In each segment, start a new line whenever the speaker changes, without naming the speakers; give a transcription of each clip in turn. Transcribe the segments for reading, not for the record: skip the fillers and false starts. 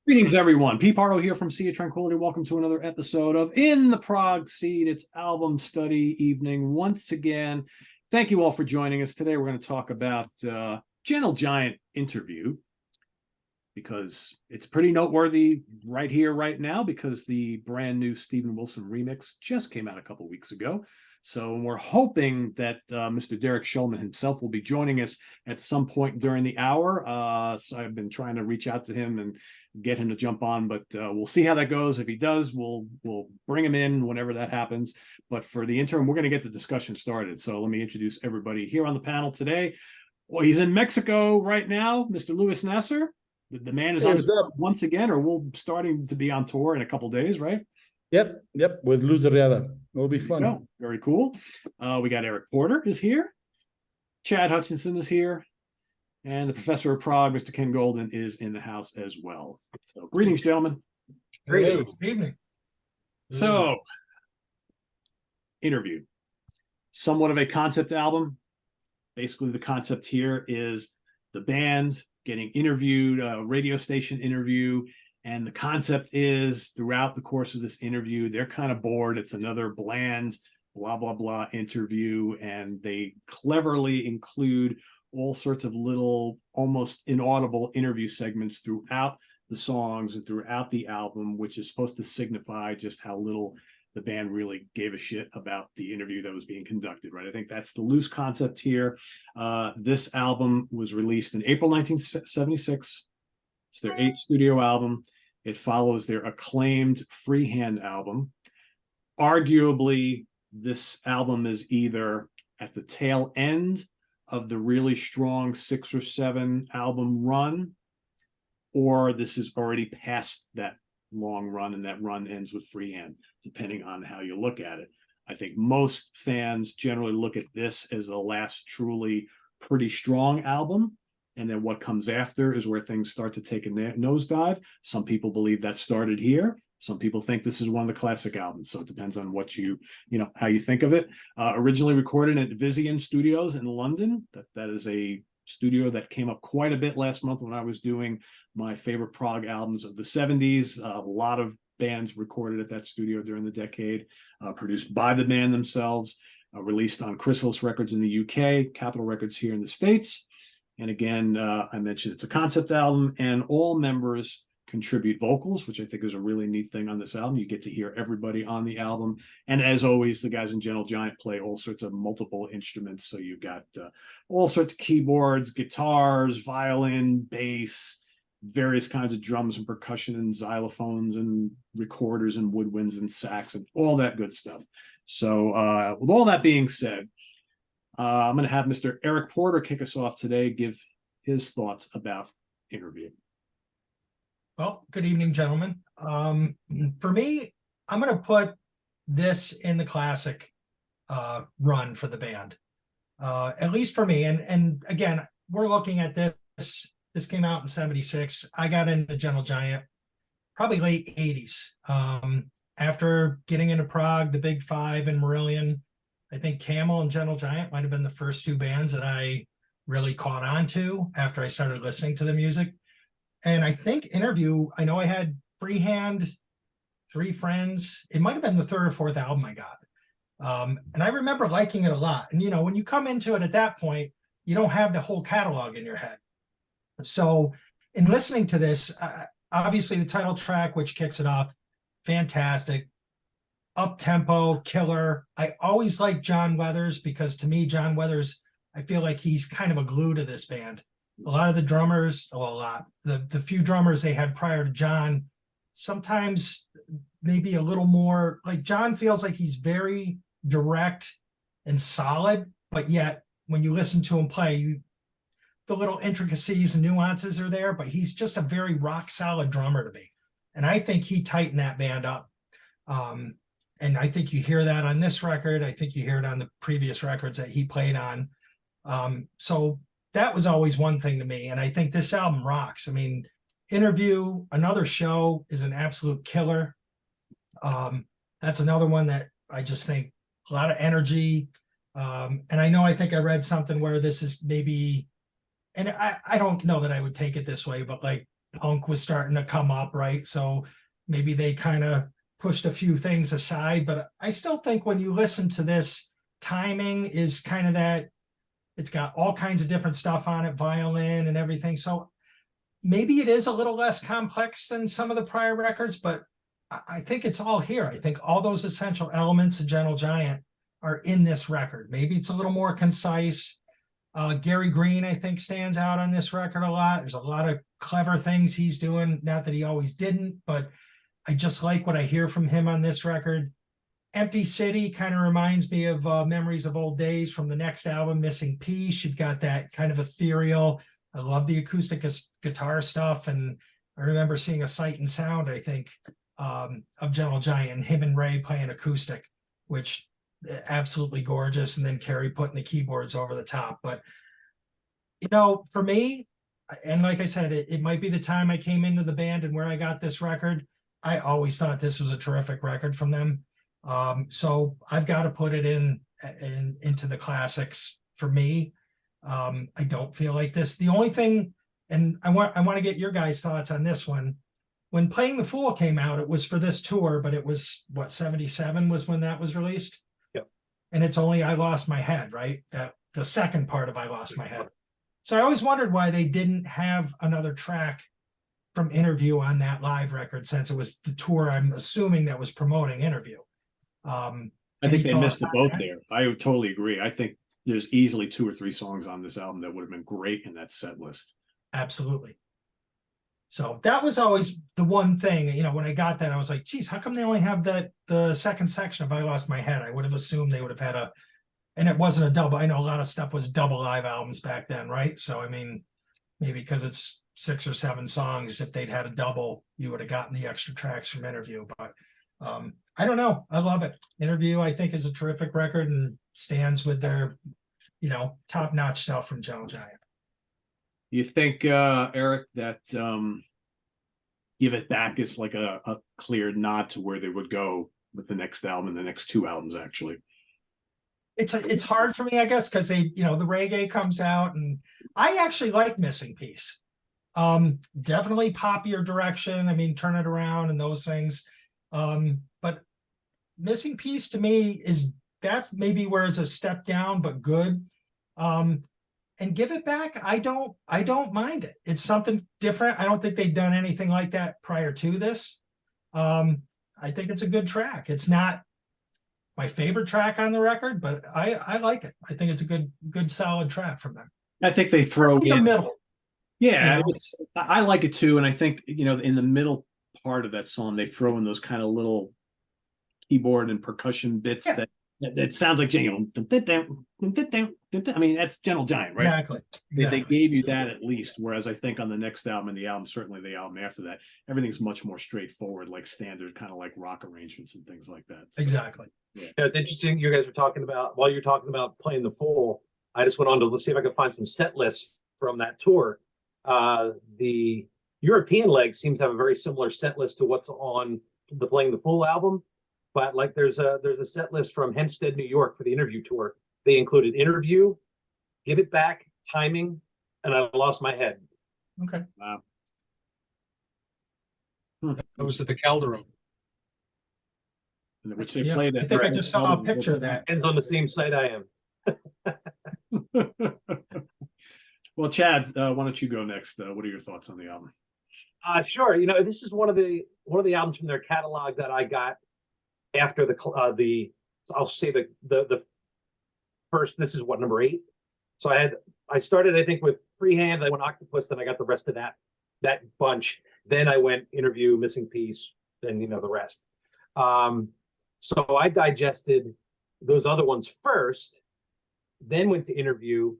Greetings, everyone. P. Pardo here from Sea of Tranquility. Welcome to another episode of In the Prog Seat. It's album study evening once again. Thank you all for joining us. Today we're going to talk about Gentlegiant interview because it's pretty noteworthy right here, right now, because the brand new Steven Wilson remix just came out a couple weeks ago. So we're hoping that Mr. Derek Shulman himself will be joining us at some point during the hour. So I've been trying to reach out to him and get him to jump on, but we'll see how that goes. If he does, we'll bring him in whenever that happens. But for the interim, we're going to get the discussion started. So let me introduce everybody here on the panel today. Well, he's in Mexico right now, Mr. Luis Nasser. The man is on tour once again, or we'll starting to be on tour in a couple days, right?
Yep, with Luz Arriada. It'll be fun.
Oh, very cool. We got Eric Porter is here. Chad Hutchinson is here. And the professor of Prague, Mr. Ken Golden, is in the house as well. So greetings, gentlemen.
Greetings. Good evening.
So, interview. Somewhat of a concept album. Basically, the concept here is the band getting interviewed, a radio station interview. And the concept is throughout the course of this interview, they're kind of bored. It's another bland, blah, blah, blah interview. And they cleverly include all sorts of little, almost inaudible interview segments throughout the songs and throughout the album, which is supposed to signify just how little the band really gave a shit about the interview that was being conducted, right? I think that's the loose concept here. This album was released in April 1976. It's their 8th studio album. It follows their acclaimed Freehand album. Arguably, this album is either at the tail end of the really strong 6 or 7 album run, or this is already past that long run, and that run ends with Freehand, depending on how you look at it. I think most fans generally look at this as the last truly pretty strong album. And then what comes after is where things start to take a nosedive. Some people believe that started here. Some people think this is one of the classic albums. So it depends on what how you think of it. Originally recorded at Vizian Studios in London. That is a studio that came up quite a bit last month when I was doing my favorite prog albums of the 70s. A lot of bands recorded at that studio during the decade, produced by the band themselves, released on Chrysalis Records in the UK, Capitol Records here in the States. And again, I mentioned it's a concept album, and all members contribute vocals, which I think is a really neat thing on this album. You get to hear everybody on the album. And as always, the guys in Gentlegiant play all sorts of multiple instruments. So you've got all sorts of keyboards, guitars, violin, bass, various kinds of drums and percussion and xylophones and recorders and woodwinds and sax and all that good stuff. So with all that being said, I'm going to have Mr. Eric Porter kick us off today, give his thoughts about interview.
Well, good evening, gentlemen. For me, I'm going to put this in the classic run for the band, at least for me. And again, we're looking at this. This came out in 76. I got into Gentlegiant probably late 80s. After getting into Prague, the Big Five and Marillion, I think Camel and Gentlegiant might have been the first 2 bands that I really caught on to after I started listening to the music. And I think interview, I know I had Freehand, 3 Friends. It might have been the 3rd or 4th album I got. And I remember liking it a lot. And, when you come into it at that point, you don't have the whole catalog in your head. So in listening to this, obviously the title track, which kicks it off, fantastic. Up-tempo, killer. I always like John Weathers because to me, John Weathers, I feel like he's kind of a glue to this band. A lot of the drummers, the few drummers they had prior to John, sometimes maybe a little more, like John feels like he's very direct and solid, but yet when you listen to him play, the little intricacies and nuances are there, but he's just a very rock solid drummer to me. And I think he tightened that band up. And I think you hear that on this record. I think you hear it on the previous records that he played on. So that was always one thing to me. And I think this album rocks. I mean, Interview, Another Show is an absolute killer. That's another one that I just think a lot of energy. And I think I read something where this is maybe, and I don't know that I would take it this way, but like punk was starting to come up, right? So maybe they kind of pushed a few things aside, but I still think when you listen to this, timing is kind of that, it's got all kinds of different stuff on it, violin and everything. So maybe it is a little less complex than some of the prior records, but I think it's all here. I think all those essential elements of Gentle Giant are in this record. Maybe it's a little more concise. Gary Green, I think, stands out on this record a lot. There's a lot of clever things he's doing. Not that he always didn't, but I just like what I hear from him on this record. Empty City kind of reminds me of Memories of Old Days from the next album, Missing Piece. You've got that kind of ethereal. I love the acoustic guitar stuff. And I remember seeing a Sight and Sound, I think, of Gentle Giant, and him and Ray playing acoustic, which absolutely gorgeous. And then Kerry putting the keyboards over the top. But, you know, for me, and like I said, it might be the time I came into the band and where I got this record. I always thought this was a terrific record from them. So I've got to put it into the classics for me. I don't feel like this. The only thing, and I want to get your guys' thoughts on this one. When Playing the Fool came out, it was for this tour, but it was what, 77 was when that was released?
Yep.
And it's only I Lost My Head, right? That the second part of I Lost My Head. So I always wondered why they didn't have another track from Interview on that live record, since it was the tour, I'm assuming, that was promoting Interview.
I think they missed the boat there. I would totally agree. I think there's easily 2 or 3 songs on this album that would have been great in that set list.
Absolutely. So that was always the one thing, you know, when I got that, I was like, geez, how come they only have the second section of I Lost My Head? I would have assumed they would have had and it wasn't a double. I know a lot of stuff was double live albums back then, right? So, I mean, maybe because it's 6 or 7 songs, if they'd had a double, you would have gotten the extra tracks from Interview. But I don't know. I love it. Interview, I think, is a terrific record and stands with their, you know, top-notch stuff from Gentle Giant.
You think, Eric, that Give It Back is like a clear nod to where they would go with the next album and the next 2 albums, actually?
It's hard for me, I guess, because they, you know, the reggae comes out, and I actually like Missing Piece. Definitely poppier direction. I mean, Turn It Around and those things. But Missing Piece to me that's maybe where it's a step down, but good. And Give It Back, I don't mind it. It's something different. I don't think they've done anything like that prior to this. I think it's a good track. It's not my favorite track on the record, but I like it. I think it's a good solid track from them.
I think they throw
in the middle.
Yeah,
you know?
I like it too. And I think, you know, in the middle part of that song, they throw in those kind of little keyboard and percussion bits that sounds like jingle. I mean, that's Gentle Giant, right?
Exactly.
They gave you that at least. Whereas I think on the next album and the album, certainly the album after that, everything's much more straightforward, like standard, kind of like rock arrangements and things like that. So,
Exactly.
Yeah, it's interesting. You guys were talking about, while you're talking about Playing the Fool, I just went on to see if I could find some set lists from that tour. The European leg seems to have a very similar set list to what's on the Playing the Fool album. But like there's a set list from Hempstead, New York for the Interview tour. They included Interview, Give It Back, Timing, and I Lost My Head.
Okay.
Wow.
That was at the Calderon.
Which they played at.
I think I just saw a picture of that.
Ends on the same site I am.
Well, Chad, why don't you go next? What are your thoughts on the album?
Sure. You know, this is one of the albums from their catalog that I got after I'll say the first. This is what, number 8. So I started, I think, with Freehand. I went Octopus, then I got the rest of that bunch. Then I went Interview, Missing Piece, then, you know, the rest. So I digested those other ones first, then went to Interview,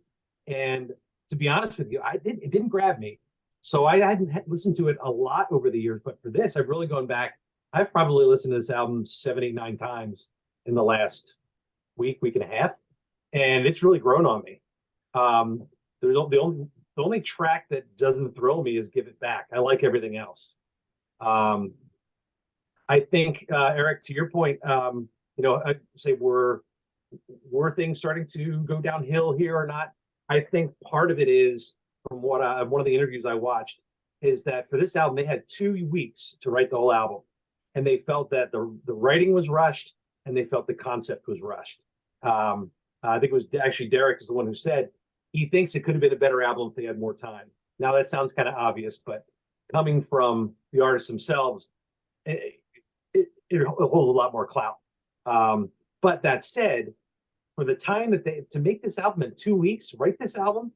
and to be honest with you, it didn't grab me. So I hadn't listened to it a lot over the years, but for this, I've really gone back. I've probably listened to this album 7, 8, 9 times in the last week and a half, and it's really grown on me. The only track that doesn't thrill me is Give It Back. I like everything else. I think, Eric, to your point, you know, I'd say were things starting to go downhill here or not? I think part of it is from one of the interviews I watched. is that for this album, they had 2 weeks to write the whole album. And they felt that the writing was rushed and they felt the concept was rushed. I think it was actually Derek is the one who said he thinks it could have been a better album if they had more time. Now that sounds kind of obvious, but coming from the artists themselves, it holds a lot more clout. But that said, for the time that to make this album in 2 weeks, write this album,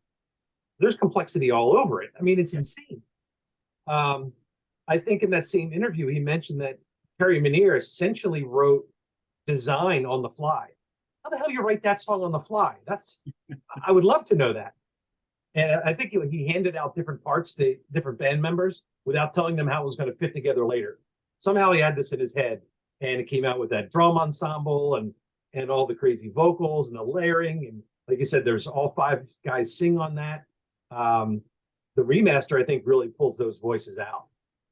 there's complexity all over it. I mean, it's insane. I think in that same interview, he mentioned that Terry Minear essentially wrote Design on the fly. How the hell do you write that song on the fly? I would love to know that. And I think he handed out different parts to different band members without telling them how it was going to fit together later. Somehow he had this in his head, and it came out with that drum ensemble and all the crazy vocals and the layering. And like you said, there's all 5 guys sing on that. The remaster, I think, really pulls those voices out.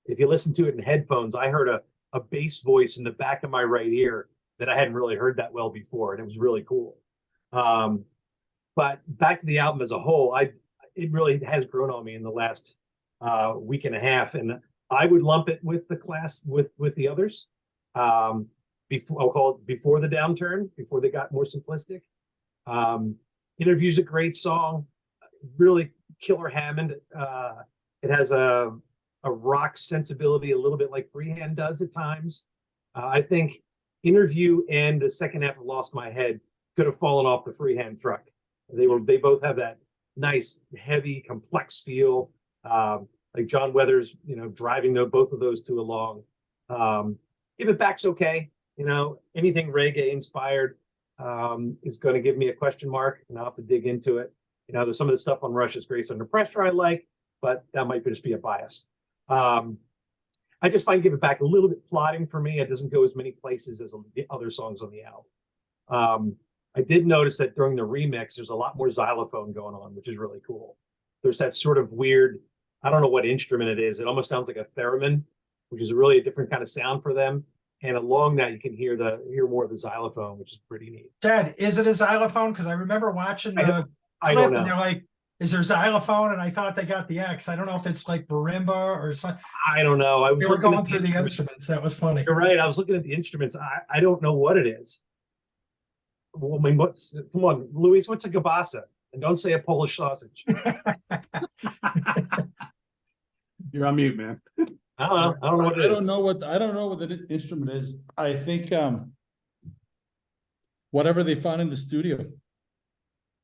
If you listen to it in headphones, I heard a bass voice in the back of my right ear that I hadn't really heard that well before, and it was really cool. But back to the album as a whole, it really has grown on me in the last week and a half, and I would lump it with the class with the others. I'll call it before the downturn, before they got more simplistic. Interview's a great song, really killer Hammond. It has a rock sensibility, a little bit like Freehand does at times. I think Interview and the second half of Lost My Head could have fallen off the Freehand truck. They both have that nice, heavy, complex feel. Like John Weathers, driving both of those two along. Give It Back's okay. Anything reggae inspired is going to give me a question mark, and I'll have to dig into it. There's some of the stuff on Rush's Grace Under Pressure I like, but that might just be a bias. I just find Give It Back a little bit plodding for me. It doesn't go as many places as the other songs on the album. I did notice that during the remix, there's a lot more xylophone going on, which is really cool. There's that sort of weird, I don't know what instrument it is. It almost sounds like a theremin, which is really a different kind of sound for them. And along that, you can hear more of the xylophone, which is pretty neat.
Dad, is it a xylophone? Because I remember watching the clip and they're like, is there xylophone? And I thought they got the X. I don't know if it's like marimba or something.
I don't know.
They were going through the instruments. That was funny.
You're right. I was looking at the instruments. I don't know what it is. Well, I mean, come on, Luis, what's a gabasa? And don't say a Polish sausage.
You're on mute, man.
I don't know what it is.
I don't know what the instrument is. I think whatever they found in the studio.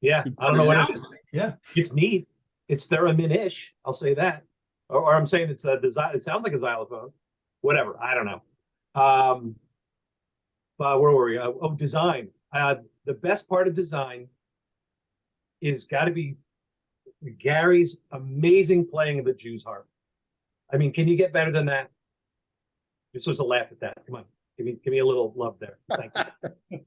Yeah, I don't know what it is.
Yeah,
it's neat. It's theremin-ish. I'll say that. Or I'm saying it sounds like a xylophone. Whatever. I don't know. But where were we? Design. The best part of Design is got to be Gary's amazing playing of the Jew's harp. I mean, can you get better than that? You're supposed to laugh at that. Come on, give me a little love there. Thank you.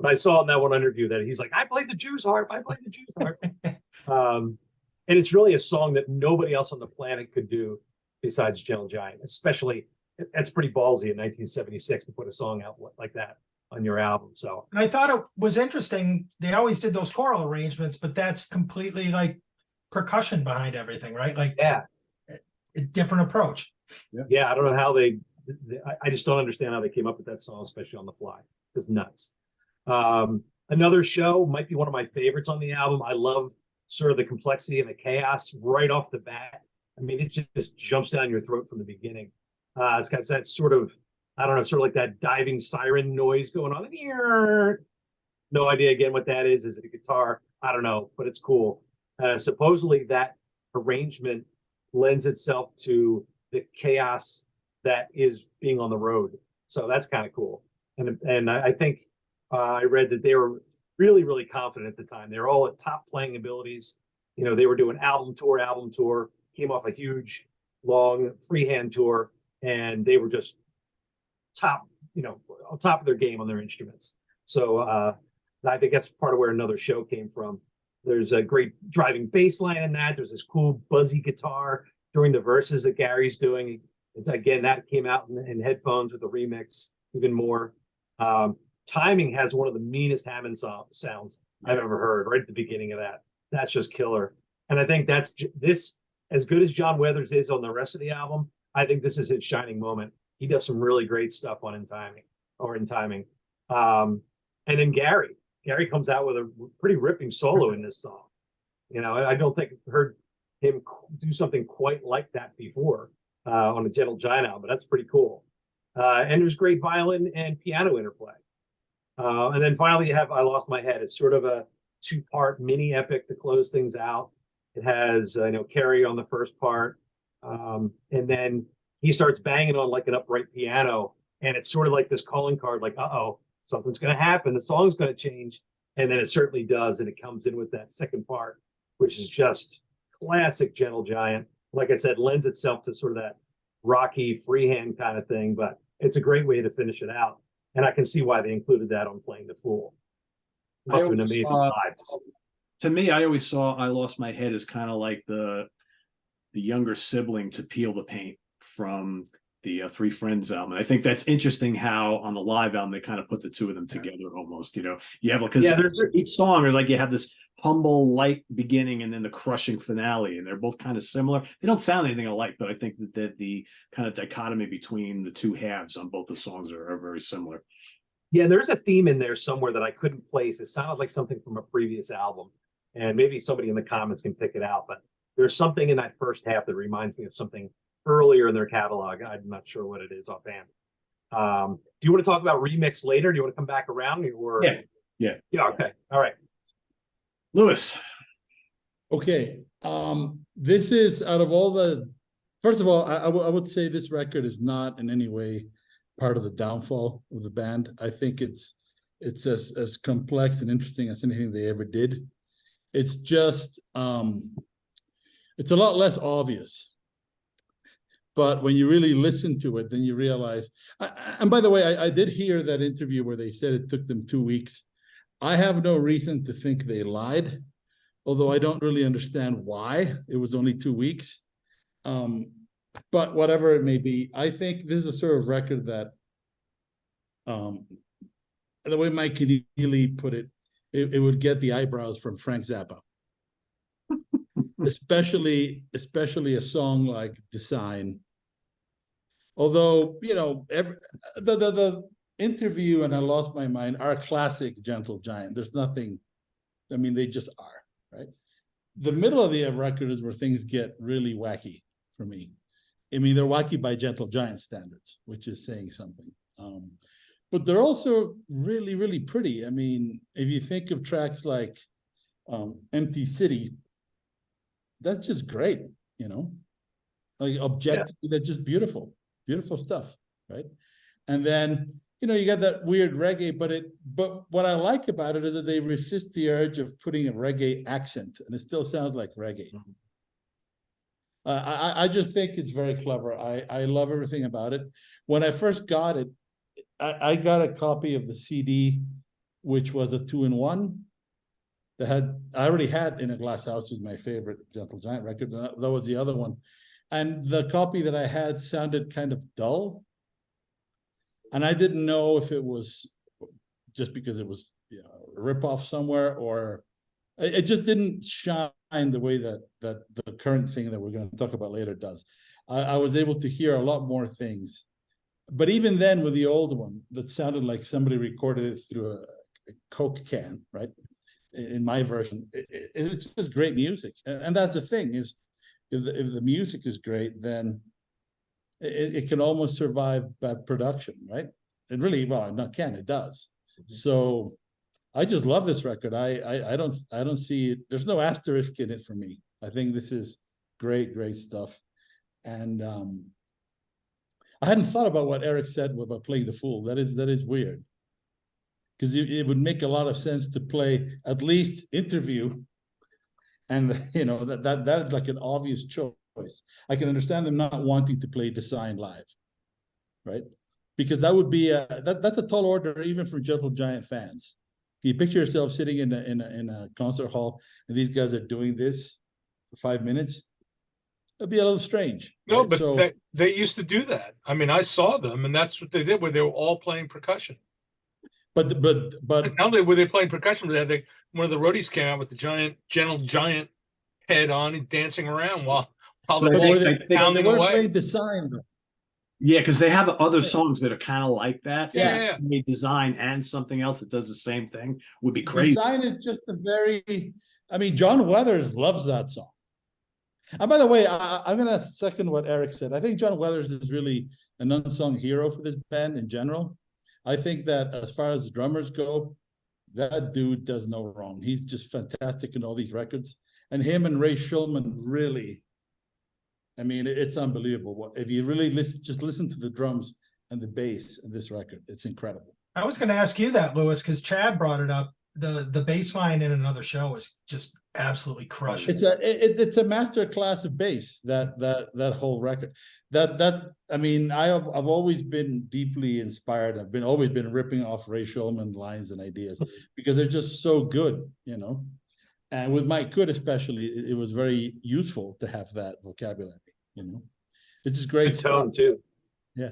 But I saw in that one interview that he's like, I played the Jew's harp. I played the Jew's harp. And it's really a song that nobody else on the planet could do besides Gentlegiant. Especially, that's pretty ballsy in 1976 to put a song out like that on your album. So,
and I thought it was interesting. They always did those choral arrangements, but that's completely like percussion behind everything, right? Like,
yeah,
a different approach.
Yeah, I don't know how I just don't understand how they came up with that song, especially on the fly. It's nuts. Another show might be one of my favorites on the album. I love sort of the complexity and the chaos right off the bat. I mean, it just jumps down your throat from the beginning. It's got that sort of, I don't know, sort of like that diving siren noise going on. No idea again what that is. Is it a guitar? I don't know, but it's cool. Supposedly that arrangement lends itself to the chaos that is being on the road. So that's kind of cool. And I think I read that they were really, really confident at the time. They were all at top playing abilities. They were doing album tour, came off a huge, long freehand tour, and they were just top, on top of their game on their instruments. So I think that's part of where Another Show came from. There's a great driving bass line in that. There's this cool buzzy guitar during the verses that Gary's doing. Again, that came out in headphones with the remix even more. Timing has one of the meanest Hammond sounds I've ever heard right at the beginning of that. That's just killer. And I think this as good as John Weathers is on the rest of the album, I think this is his shining moment. He does some really great stuff on In Timing. And then Gary comes out with a pretty ripping solo in this song. You know, I don't think I've heard him do something quite like that before on a Gentle Giant album, but that's pretty cool. And there's great violin and piano interplay. And then finally you have I Lost My Head. It's sort of a 2-part mini epic to close things out. It has, Carrie on the first part. And then he starts banging on like an upright piano. And it's sort of like this calling card, like, uh-oh, something's going to happen. The song's going to change. And then it certainly does. And it comes in with that second part, which is just classic Gentle Giant. Like I said, lends itself to sort of that rocky freehand kind of thing, but it's a great way to finish it out. And I can see why they included that on Playing the Fool. Must have been amazing live.
To me, I always saw I Lost My Head as kind of like the younger sibling to Peel the Paint from the Three Friends album. And I think that's interesting how on the live album they kind of put the two of them together almost. You have like, because each song is like you have this humble, light beginning and then the crushing finale, and they're both kind of similar. They don't sound anything alike, but I think that the kind of dichotomy between the two halves on both the songs are very similar.
Yeah, there's a theme in there somewhere that I couldn't place. It sounded like something from a previous album, and maybe somebody in the comments can pick it out, but there's something in that first half that reminds me of something earlier in their catalog. I'm not sure what it is offhand. Do you want to talk about remix later? Do you want to come back around? Or
Yeah.
Okay. All right.
Lewis.
Okay. This is out of all the, first of all, I would say this record is not in any way part of the downfall of the band. I think it's as complex and interesting as anything they ever did. It's just, it's a lot less obvious. But when you really listen to it, then you realize, and by the way, I did hear that interview where they said it took them 2 weeks. I have no reason to think they lied, although I don't really understand why it was only 2 weeks. But whatever it may be, I think this is a sort of record that, the way Mike Keneally put it, it would get the eyebrows from Frank Zappa. especially a song like Design. Although, the interview and I Lost My Mind are a classic Gentle Giant. There's nothing, I mean, they just are, right? The middle of the record is where things get really wacky for me. I mean, they're wacky by Gentle Giant standards, which is saying something. But they're also really, really pretty. I mean, if you think of tracks like Empty City, that's just great, like objectively, they're just beautiful stuff, right? And then, you got that weird reggae, but what I like about it is that they resist the urge of putting a reggae accent, and it still sounds like reggae. Mm-hmm. I just think it's very clever. I love everything about it. When I first got it, I got a copy of the CD, which was a 2-in-1. I already had In a Glass House, which is my favorite Gentle Giant record. That was the other one. And the copy that I had sounded kind of dull. And I didn't know if it was just because it was a ripoff somewhere, or it just didn't shine the way that the current thing that we're going to talk about later does. I was able to hear a lot more things. But even then, with the old one, that sounded like somebody recorded it through a Coke can, right? In my version, it's just great music. And that's the thing, is if the music is great, then it can almost survive bad production, right? It really, well, not can, it does. Mm-hmm. So I just love this record. I don't see it. There's no asterisk in it for me. I think this is great stuff. And I hadn't thought about what Eric said about Playing the Fool. That is weird, because it would make a lot of sense to play at least Interview, and that is like an obvious choice. I can understand them not wanting to play Design live, right? Because that would be that's a tall order even for Gentle Giant fans. Can you picture yourself sitting in a concert hall and these guys are doing this for 5 minutes? It'd be a little strange.
No,
right?
but they used to do that. I mean, I saw them, and that's what they did, where they were all playing percussion.
But
not only were they playing percussion, but one of the roadies came out with the Gentle Giant head on and dancing around while How
But
the
I
ball
think- I think-
pounding
They weren't
away.
very designed.
Yeah, because they have other songs that are kind of like that. So
Yeah.
they design and something else that does the same thing would be
The
crazy.
design is just a very, I mean, John Weathers loves that song. And by the way, I'm gonna second what Eric said. I think John Weathers is really an unsung hero for this band in general. I think that as far as drummers go, that dude does no wrong. He's just fantastic in all these records. And him and Ray Shulman really, I mean, it's unbelievable. If you really just listen to the drums and the bass in this record, it's incredible.
I was going to ask you that, Lewis, because Chad brought it up. The bass line in Another Show is just absolutely crushing.
It's a master class of bass, that whole record. I mean, I've always been deeply inspired. Always been ripping off Ray Shulman lines and ideas because they're just so good, you know. And with Mike Good especially, it was very useful to have that vocabulary, you know. It's just great
Good tone
stuff.
too.
Yeah.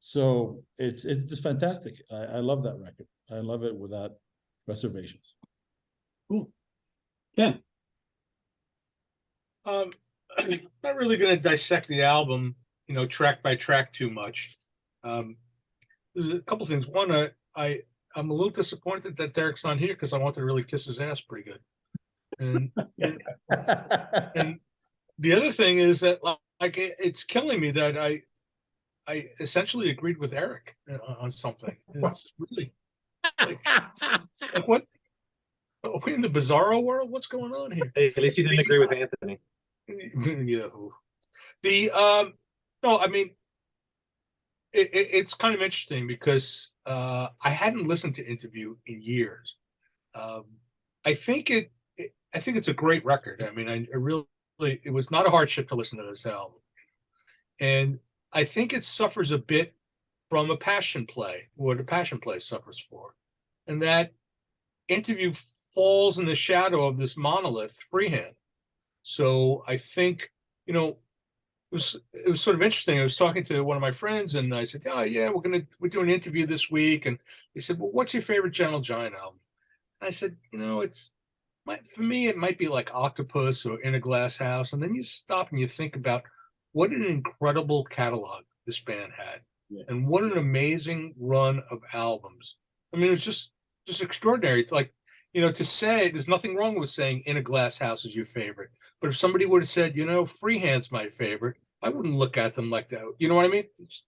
So it's just fantastic. I love that record. I love it without reservations.
Cool. Ken.
I'm not really going to dissect the album, you know, track by track too much. There's a couple things. One, I'm a little disappointed that Derek's not here because I wanted to really kiss his ass pretty good. And the other thing is that like it's killing me that I essentially agreed with Eric on something. It's really like what? Are we in the bizarro world? What's going on here?
Hey, at least you didn't agree with Anthony.
Yeah. No, I mean, it's kind of interesting because I hadn't listened to Interview in years. I think it's a great record. I mean, I really, it was not a hardship to listen to this album, and I think it suffers a bit from a passion play, what a passion play suffers for, and that Interview falls in the shadow of this monolith, Freehand. So I think, you know, it was sort of interesting. I was talking to one of my friends and I said, "Oh yeah, we're doing an interview this week." And he said, "Well, what's your favorite Gentle Giant album?" And I said, "You know, for me, it might be like Octopus or In a Glass House." And then you stop and you think about what an incredible catalog this band had, and what an amazing run of albums. I mean, it was just extraordinary. Like, you know, to say there's nothing wrong with saying In a Glass House is your favorite. But if somebody would have said, you know, Freehand's my favorite, I wouldn't look at them like that. You know what I mean?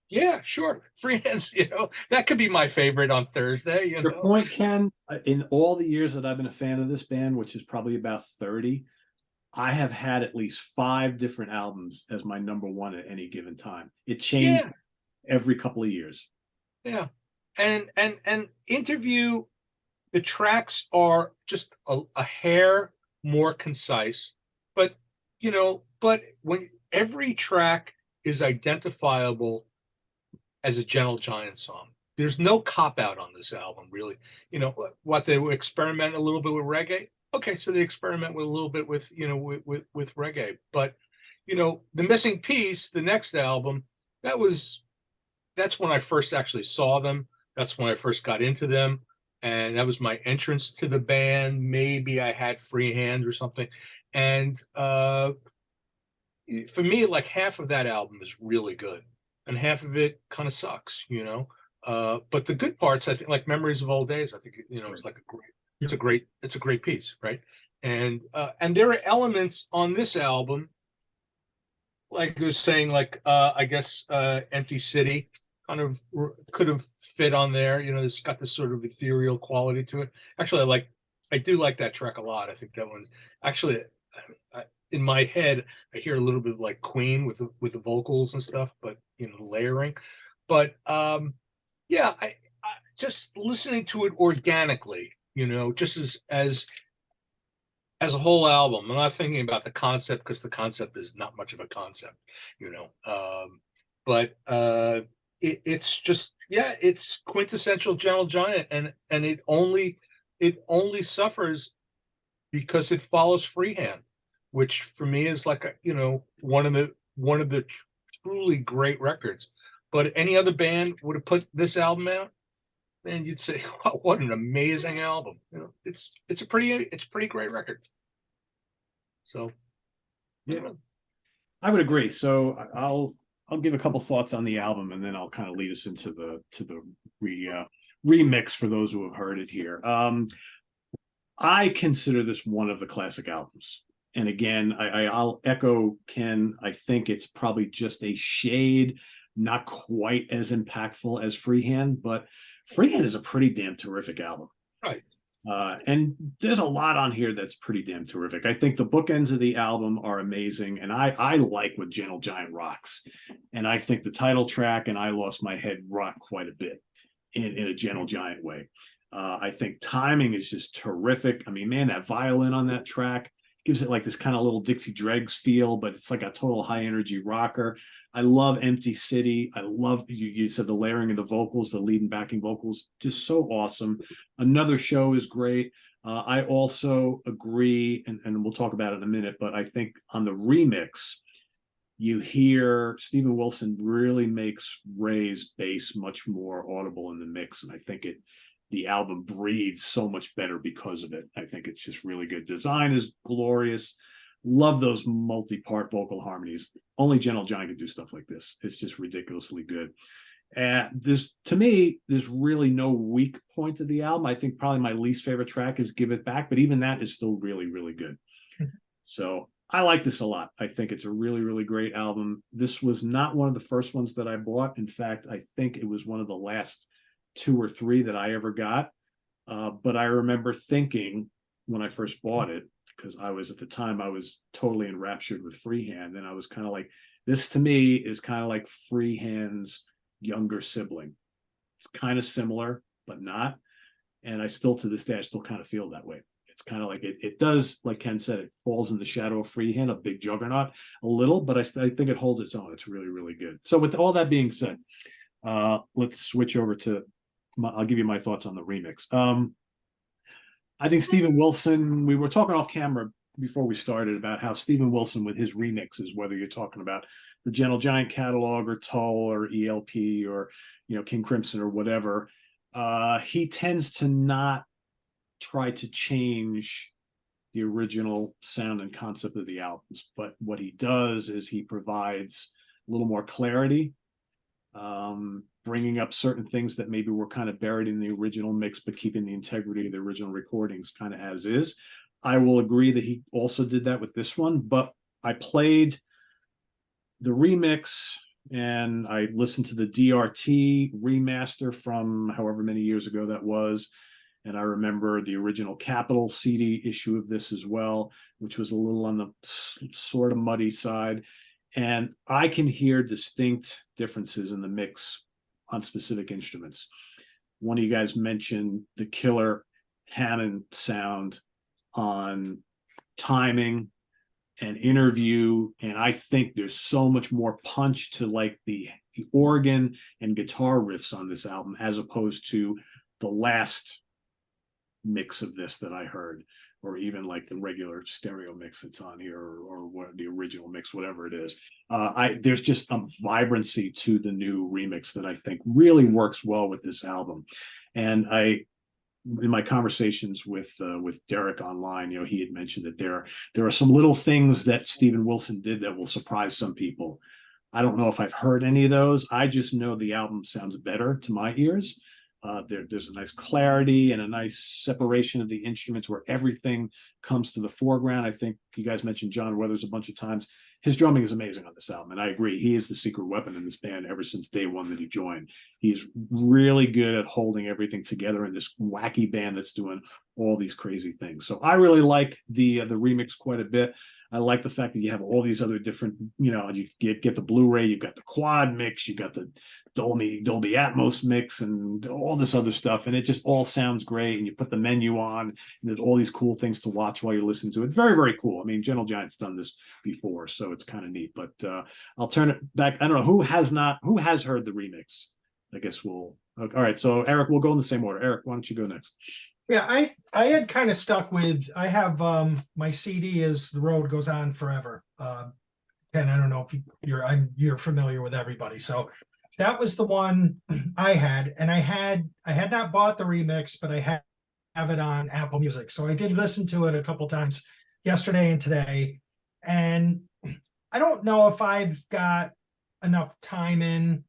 Yeah, sure. Freehand's, you know, that could be my favorite on Thursday. You
Your
know?
point, Ken, in all the years that I've been a fan of this band, which is probably about 30, I have had at least 5 different albums as my number one at any given time. It changed every couple of years.
Yeah. And Interview, the tracks are just a hair more concise, but you know, when every track is identifiable as a Gentle Giant song, there's no cop out on this album, really. You know what, they were experimenting a little bit with reggae. Okay, so they experiment with a little bit with, you know, with reggae, but you know, the missing piece, the next album, that's when I first actually saw them. That's when I first got into them. And that was my entrance to the band. Maybe I had free hands or something. And for me, like half of that album is really good. And half of it kind of sucks, you know. But the good parts, I think, like Memories of Old Days, I think, you know, it's like it's a great piece, right? And there are elements on this album, like I was saying, like I guess Empty City kind of could have fit on there. You know, it's got this sort of ethereal quality to it. Actually, I do like that track a lot. I think that one's actually in my head. I hear a little bit like Queen with the vocals and stuff, but you know, layering. But yeah, I just listening to it organically, you know, just as a whole album. I'm not thinking about the concept because the concept is not much of a concept, you know. But it's just, yeah, it's quintessential Gentle Giant, and it only suffers because it follows Freehand, which for me is like a, you know, one of the truly great records. But any other band would have put this album out, and you'd say, wow, what an amazing album. You know, it's a pretty great record. So
Yeah. I would agree. So I'll give a couple thoughts on the album, and then I'll kind of lead us into the remix for those who have heard it here. I consider this one of the classic albums. And again, I'll echo Ken. I think it's probably just a shade, not quite as impactful as Freehand, but Freehand is a pretty damn terrific album.
Right.
And there's a lot on here that's pretty damn terrific. I think the bookends of the album are amazing, and I like what Gentle Giant rocks. And I think the title track and I Lost My Head rock quite a bit in a Gentle Giant way. I think timing is just terrific. I mean, man, that violin on that track gives it like this kind of little Dixie Dregs feel, but it's like a total high energy rocker. I love Empty City. I love, you said the layering of the vocals, the lead and backing vocals, just so awesome. Another Show is great. I also agree, and we'll talk about it in a minute, but I think on the remix, you hear Steven Wilson really makes Ray's bass much more audible in the mix. And I think the album breathes so much better because of it. I think it's just really good. Design is glorious. Love those multi-part vocal harmonies. Only Gentle Giant can do stuff like this. It's just ridiculously good. And to me, there's really no weak point to the album. I think probably my least favorite track is Give It Back, but even that is still really, really good. So I like this a lot. I think it's a really, really great album. This was not one of the first ones that I bought. In fact, I think it was one of the last 2 or 3 that I ever got. But I remember thinking when I first bought it, because I was at the time, I was totally enraptured with Freehand. And I was kind of like, this to me is kind of like Freehand's younger sibling. It's kind of similar, but not. And I still, to this day, I still kind of feel that way. It's kind of like it does, like Ken said, it falls in the shadow of Freehand, a big juggernaut, a little, but I think it holds its own. It's really, really good. So with all that being said, let's switch over to, I'll give you my thoughts on the remix. I think Steven Wilson, we were talking off camera before we started about how Steven Wilson with his remixes, whether you're talking about the Gentle Giant catalog or Tull or ELP or, King Crimson or whatever, he tends to not try to change the original sound and concept of the albums. But what he does is he provides a little more clarity, bringing up certain things that maybe were kind of buried in the original mix, but keeping the integrity of the original recordings kind of as is. I will agree that he also did that with this one, but I played the remix and I listened to the DRT remaster from however many years ago that was. And I remember the original Capitol CD issue of this as well, which was a little on the sort of muddy side. And I can hear distinct differences in the mix on specific instruments. One of you guys mentioned the killer Hammond sound on Timing and Interview. And I think there's so much more punch to like the organ and guitar riffs on this album, as opposed to the last mix of this that I heard, or even like the regular stereo mix that's on here, or what the original mix, whatever it is. There's just a vibrancy to the new remix that I think really works well with this album. And in my conversations with Derek online, he had mentioned that there are some little things that Steven Wilson did that will surprise some people. I don't know if I've heard any of those. I just know the album sounds better to my ears. There's a nice clarity and a nice separation of the instruments where everything comes to the foreground. I think you guys mentioned John Weathers a bunch of times. His drumming is amazing on this album, and I agree. He is the secret weapon in this band ever since day one that he joined. He's really good at holding everything together in this wacky band that's doing all these crazy things. So I really like the remix quite a bit. I like the fact that you have all these other different, you get the Blu-ray, you've got the quad mix, you've got the Dolby Atmos mix, and all this other stuff, and it just all sounds great. And you put the menu on, and there's all these cool things to watch while you listen to it. Very, very cool. I mean, Gentle Giant's done this before, so it's kind of neat. But I'll turn it back. I don't know who has heard the remix. I guess all right. So Eric, we'll go in the same order. Eric, why don't you go next?
Yeah, I had kind of stuck with, I have my CD is The Road Goes On Forever. Ken, I don't know if you're familiar with everybody. So that was the one I had, and I had not bought the remix, but I have it on Apple Music. So I did listen to it a couple times yesterday and today. And I don't know if I've got enough time in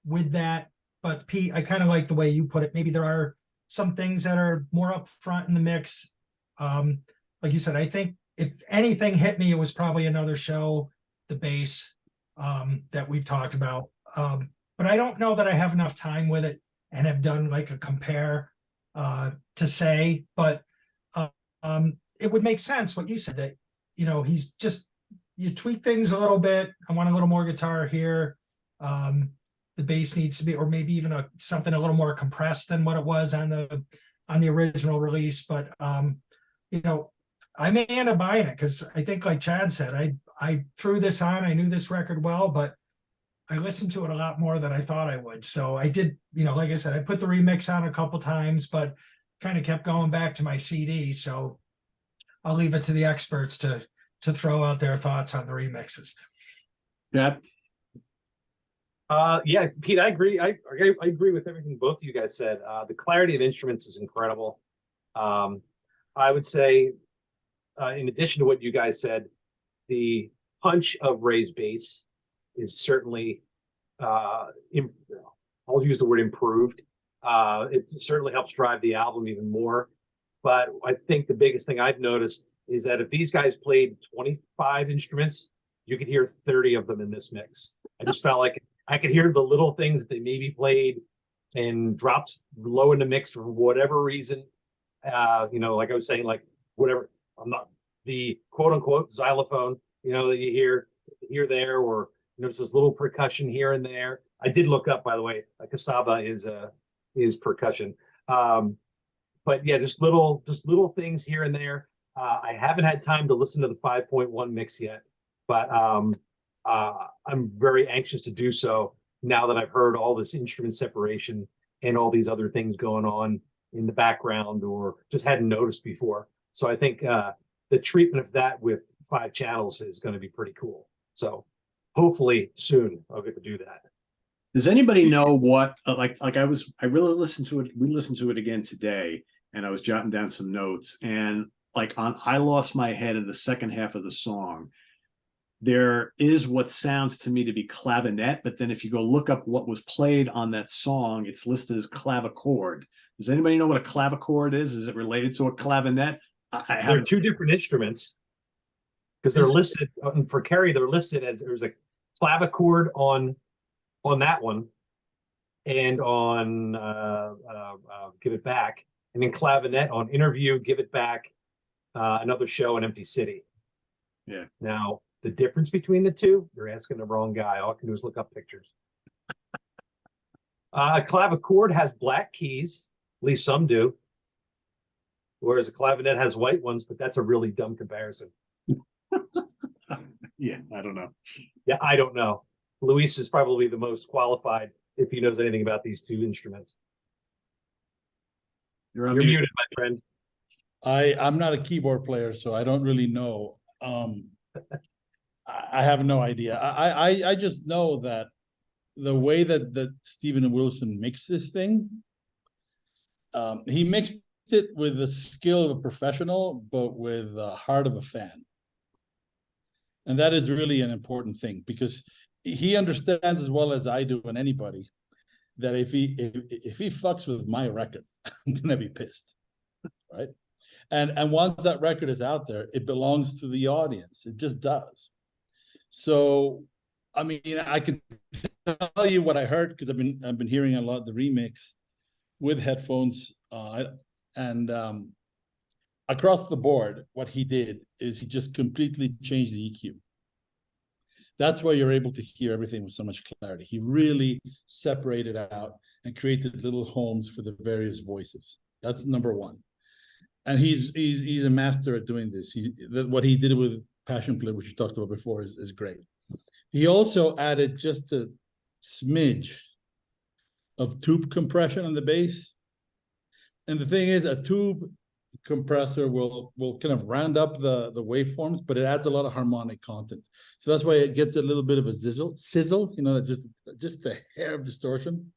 with that, but Pete, I kind of like the way you put it. Maybe there are some things that are more up front in the mix. Like you said, I think if anything hit me, it was probably another show, the bass, that we've talked about. But I don't know that I have enough time with it and have done like a compare to say, but it would make sense what you said, that, you know, he's just, you tweak things a little bit. I want a little more guitar here. The bass needs to be, or maybe even something a little more compressed than what it was on the original release. But you know, I may end up buying it because I think, like Chad said, I threw this on. I knew this record well, but I listened to it a lot more than I thought I would. So I did, you know, like I said, I put the remix on a couple times, but kind of kept going back to my CD. So I'll leave it to the experts to throw out their thoughts on the remixes.
Yeah.
Yeah, Pete, I agree. I agree with everything both of you guys said. The clarity of instruments is incredible. I would say, in addition to what you guys said, the punch of Ray's bass is certainly, I'll use the word improved. It certainly helps drive the album even more. But I think the biggest thing I've noticed is that if these guys played 25 instruments, you could hear 30 of them in this mix. I just felt like I could hear the little things that they maybe played and dropped low in the mix for whatever reason. You know, like I was saying, like whatever, I'm not the quote unquote xylophone, you know, that you hear here, there, or, you know, just little percussion here and there. I did look up, by the way, cassava is percussion. But yeah, just little things here and there. I haven't had time to listen to the 5.1 mix yet, but I'm very anxious to do so now that I've heard all this instrument separation and all these other things going on in the background, or just hadn't noticed before. So I think the treatment of that with 5 channels is going to be pretty cool. So hopefully soon I'll get to do that.
Does anybody know what, I really listened to it. We listened to it again today, and I was jotting down some notes, and like on I Lost My Head in the second half of the song, there is what sounds to me to be clavinet, but then if you go look up what was played on that song, it's listed as clavichord. Does anybody know what a clavichord is? Is it related to a clavinet?
They're 2 different instruments, because they're listed for Kerry. They're listed as, there's a clavichord on that one, and on Give It Back, and then clavinet on Interview, Give It Back, Another Show, and Empty City.
Yeah.
Now, the difference between the two, you're asking the wrong guy. All I can do is look up pictures. A clavichord has black keys, at least some do, whereas a clavinet has white ones, but that's a really dumb comparison.
Yeah, I don't know.
Yeah, I don't know. Luis is probably the most qualified if he knows anything about these 2 instruments.
You're
muted, my friend.
I'm not a keyboard player, so I don't really know. I have no idea. I just know that the way that Steven Wilson mixed this thing, he mixed it with the skill of a professional, but with the heart of a fan. And that is really an important thing, because he understands as well as I do, and anybody, that if he fucks with my record, I'm gonna be pissed, right? And once that record is out there, it belongs to the audience. It just does. So, I mean, I can tell you what I heard, because I've been hearing a lot of the remix with headphones, and across the board, what he did is he just completely changed the EQ. That's why you're able to hear everything with so much clarity. He really separated out and created little homes for the various voices. That's number one. And he's a master at doing this. What he did with Passion Play, which you talked about before, is great. He also added just a smidge of tube compression on the bass. And the thing is, a tube compressor will kind of round up the waveforms, but it adds a lot of harmonic content. So that's why it gets a little bit of a sizzle, you know, just a hair of distortion.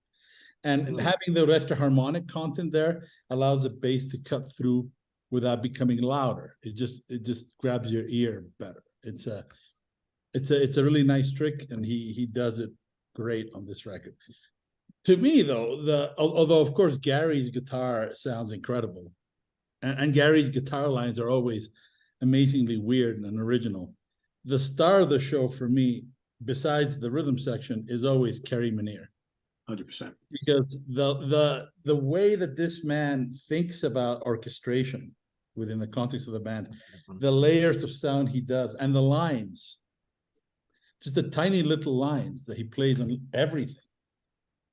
And having the extra harmonic content there allows the bass to cut through without becoming louder. It just grabs your ear better. it's a really nice trick, and he does it great on this record. To me, though, although of course Gary's guitar sounds incredible, and Gary's guitar lines are always amazingly weird and original. The star of the show for me, besides the rhythm section, is always Kerry Minier.
100%.
Because the way that this man thinks about orchestration within the context of the band, the layers of sound he does, and the lines, just the tiny little lines that he plays on everything.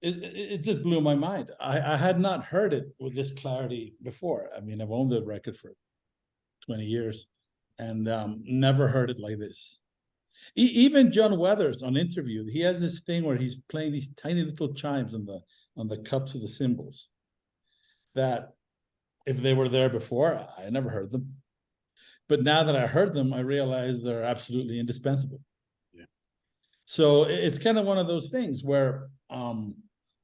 It just blew my mind. I had not heard it with this clarity before. I mean, I've owned the record for 20 years and never heard it like this. Even John Weathers on Interview, he has this thing where he's playing these tiny little chimes on the cups of the cymbals that if they were there before, I never heard them. But now that I heard them, I realize they're absolutely indispensable.
Yeah.
So it's kind of one of those things where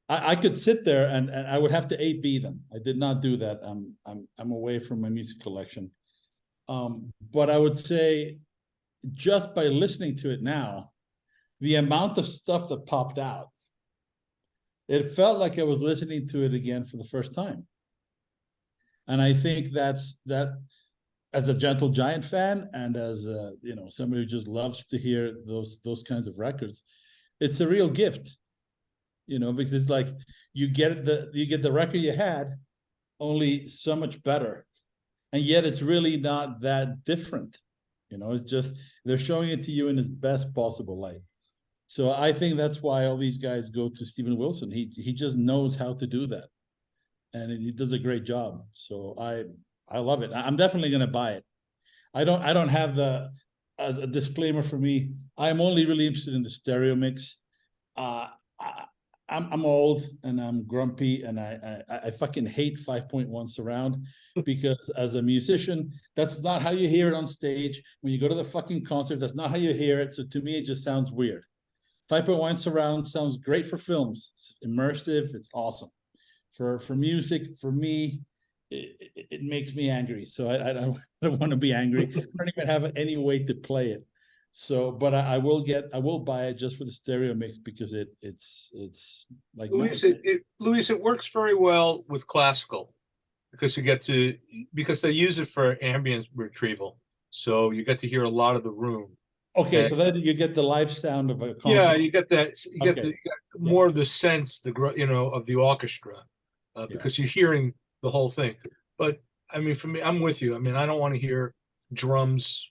I could sit there and I would have to A/B them. I did not do that. I'm away from my music collection. But I would say just by listening to it now, the amount of stuff that popped out, it felt like I was listening to it again for the first time. And I think that as a Gentle Giant fan and as somebody who just loves to hear those kinds of records, it's a real gift. Because it's like you get the record you had, only so much better, and yet it's really not that different. It's just they're showing it to you in its best possible light. So I think that's why all these guys go to Steven Wilson. He just knows how to do that, and he does a great job. So I love it. I'm definitely going to buy it. I don't have as a disclaimer for me, I'm only really interested in the stereo mix. I'm old and I'm grumpy and I fucking hate 5.1 surround because as a musician, that's not how you hear it on stage. When you go to the fucking concert, that's not how you hear it. So to me, it just sounds weird. 5.1 surround sounds great for films. It's immersive. It's awesome. For music, for me, it makes me angry. So I don't want to be angry. I don't even have any way to play it. So, but I will buy it just for the stereo mix because it's like
Luis, it works very well with classical because because they use it for ambient retrieval. So you get to hear a lot of the room.
Okay, so then you get the live sound of a concert.
Yeah, you get that. You get more of the sense, of the orchestra, because you're hearing the whole thing. But I mean, for me, I'm with you. I mean, I don't want to hear drums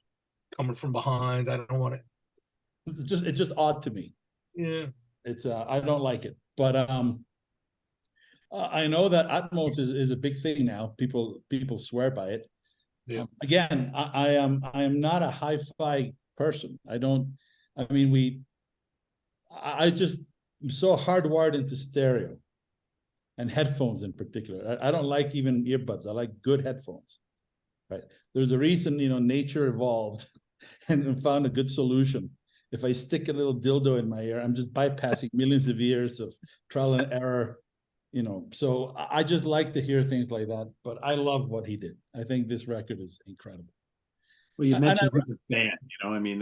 coming from behind. I don't want it.
It's just odd to me.
Yeah,
it's I don't like it. But I know that Atmos is a big thing now. People swear by it.
Yeah.
Again, I am not a hi-fi person. I just am so hardwired into stereo and headphones in particular. I don't like even earbuds. I like good headphones. Right. There's a reason, nature evolved and found a good solution. If I stick a little dildo in my ear, I'm just bypassing millions of years of trial and error, So I just like to hear things like that. But I love what he did. I think this record is incredible.
Well, you mentioned he's a fan, I mean,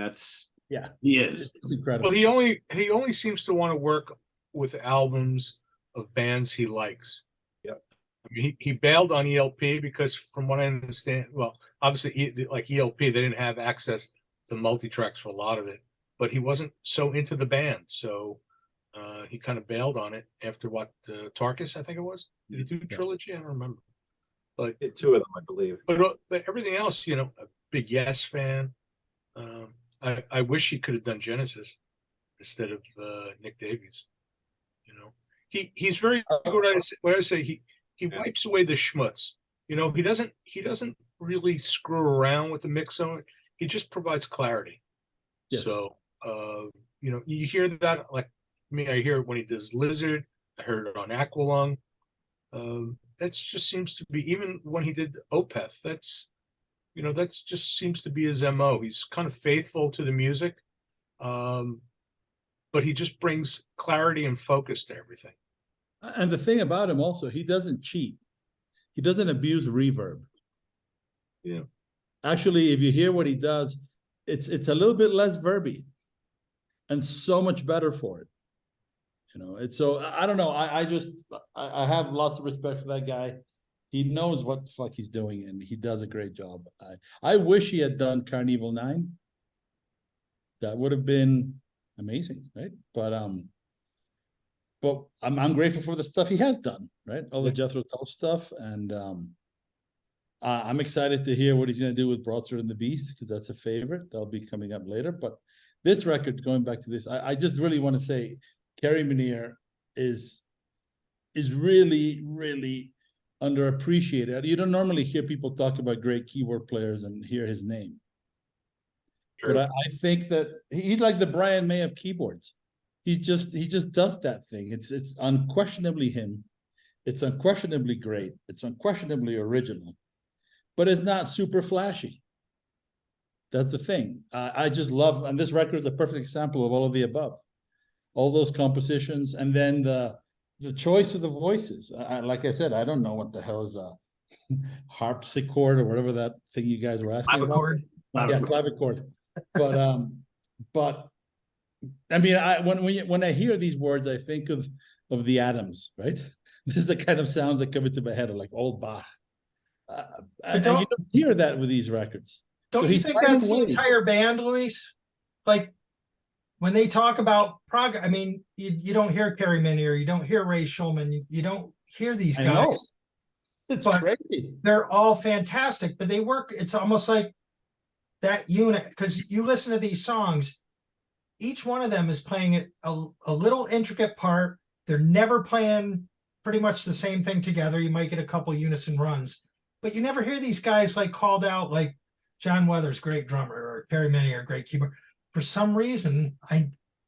he is.
It's incredible.
Well, he only seems to want to work with albums of bands he likes.
Yep.
I mean, he bailed on ELP because, from what I understand, well, obviously, like ELP, they didn't have access to multi-tracks for a lot of it, but he wasn't so into the band, so he kind of bailed on it after Tarkus, I think it was. Did he do Trilogy? I don't remember. But
two of them, I believe.
But everything else, a big Yes fan. I wish he could have done Genesis instead of Nick Davies. He's very good at what I say. He wipes away the schmutz. He doesn't really screw around with the mix on it. He just provides clarity. Yes. So you hear that, like me, I hear it when he does Lizard. I heard it on Aqualung. That just seems to be, even when he did Opeth, that's just seems to be his MO. He's kind of faithful to the music, but he just brings clarity and focus to everything.
And the thing about him also, he doesn't cheat. He doesn't abuse reverb.
Yeah.
Actually, if you hear what he does, it's a little bit less verby. and so much better for it. You know, it's so I don't know. I have lots of respect for that guy. He knows what the fuck he's doing, and he does a great job. I wish he had done Carnival 9. That would have been amazing, right? But I'm grateful for the stuff he has done, right? All the Jethro Tull stuff, and I'm excited to hear what he's going to do with Broadsword and the Beast, because that's a favorite. That'll be coming up later. But this record, going back to this, I just really want to say, Kerry Meniere is really, really underappreciated. You don't normally hear people talk about great keyboard players and hear his name.
True.
But I think that he's like the Brian May of keyboards. He just does that thing. It's unquestionably him. It's unquestionably great. It's unquestionably original, but it's not super flashy. That's the thing. I just love, and this record is a perfect example of all of the above. All those compositions, and then the choice of the voices. Like I said, I don't know what the hell is a harpsichord or whatever that thing you guys were asking
Clavichord.
about. Yeah, clavichord. But I mean, when I hear these words, I think of the Adams, right? This is the kind of sounds that come into my head, of like old Bach. And you don't hear that with these records.
Don't you think that's the entire band, Luis? Like, when they talk about prog, I mean, you don't hear Kerry Meniere, you don't hear Ray Schulman, you don't hear these guys.
It's
but
crazy.
They're all fantastic, but they work. It's almost like that unit, because you listen to these songs, each one of them is playing a little intricate part. They're never playing pretty much the same thing together. You might get a couple unison runs, but you never hear these guys like called out like John Weathers, great drummer, or Kerry Meniere, great keyboard. For some reason,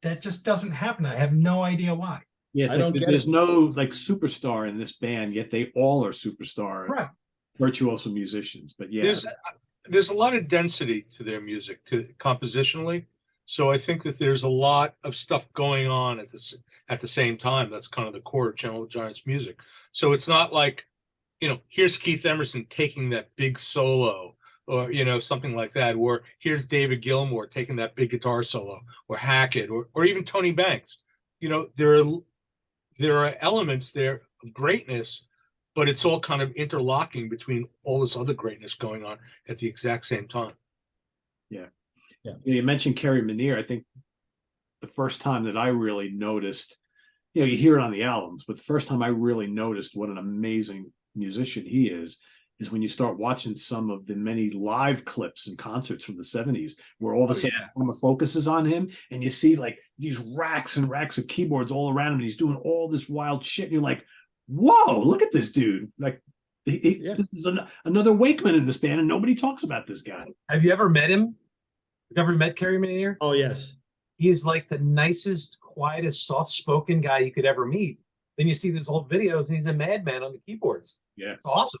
that just doesn't happen. I have no idea why.
Yeah, it's like there's no like superstar in this band, yet they all are superstar,
Right?
Virtuoso musicians. But yeah,
there's a lot of density to their music, to compositionally. So I think that there's a lot of stuff going on at the same time. That's kind of the core of Gentle Giant's music. So it's not like, here's Keith Emerson taking that big solo, or something like that, or here's David Gilmour taking that big guitar solo, or Hackett, or even Tony Banks. There are elements there of greatness, but it's all kind of interlocking between all this other greatness going on at the exact same time.
Yeah. You mentioned Kerry Meniere. I think the first time that I really noticed, you hear it on the albums, but the first time I really noticed what an amazing musician he is when you start watching some of the many live clips and concerts from the 70s, where all of a sudden the focus is on him, and you see like these racks and racks of keyboards all around him, and he's doing all this wild shit. And you're like, whoa, look at this dude. Like, this is another Wakeman in this band, and nobody talks about this guy.
Have you ever met him? You ever met Kerry Meniere?
Oh, yes.
He's like the nicest, quietest, soft-spoken guy you could ever meet. Then you see these old videos, and he's a madman on the keyboards.
Yeah.
It's awesome.